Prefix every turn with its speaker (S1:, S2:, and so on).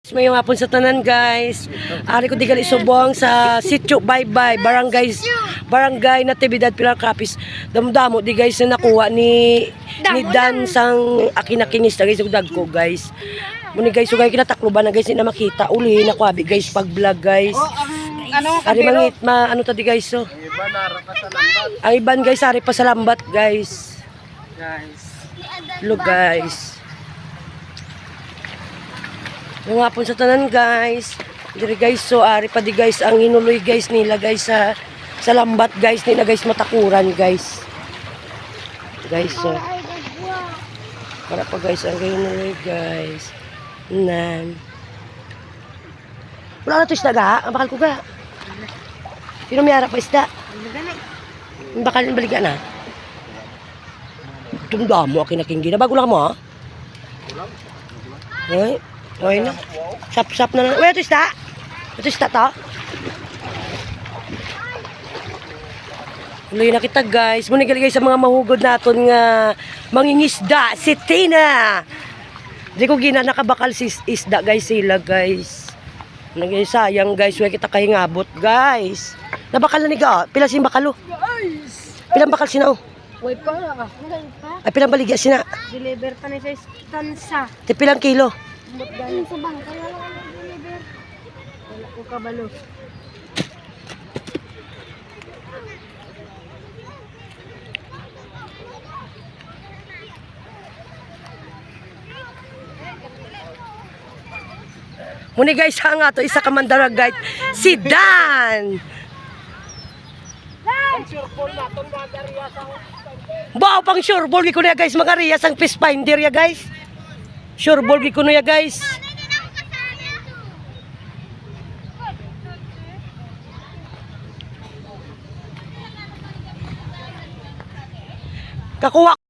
S1: Mayong hapon sa tanan guys. Ari ko di gali subong sa Sitio Baybay, Barangay Natividad Pilar Capis. Damdamo di guys na nakuha ni Dan sang akin-akinis guys ug dagko guys. Muni guys ugay kinatakloban na guys na makita uli na kuabi guys pag vlog guys. Ari mangit ano ta di guys so. Ang iban guys ari pa sa lambat guys. Look guys. Yung hapon sa tanan guys. Diri guys so ari pa di guys ang inuloy guys nila guys sa lambat guys nila guys matakuran guys. Guys so. Para pa guys ang inuloy guys. Nan. Wala na to isda ga? Ang bakal ko ga. Sino may harap pa isda? Ang bakal baliga na. Tumdamo akin aking gina. Bago lang mo ha? Ay. Okay na. Sap-sap na lang. Uy, ito isda. Ito isda to. Uloy na kita guys. Muna gali guys sa mga mahugod natin nga mangingisda. Si Tina. Di ko gina nakabakal si isda guys sila guys. Sayang guys. Huwag kita kahingabot guys. Nabakal na ni ga. Pila sin bakalo. Pilang bakal sina oh.
S2: Uy pa.
S1: Ay pilang baligya sina.
S2: Deliver pa na sa istansa.
S1: Ti pilang kilo.
S2: Galing sa bangka wala ko deliver. Wala ko kabalo.
S1: Muni guys ha nga to isa ka mandara guide si Dan. Bao pang sure ball ko na guys magariya sang fish finder ya guys. Sure ball ko na ya guys. Kakuha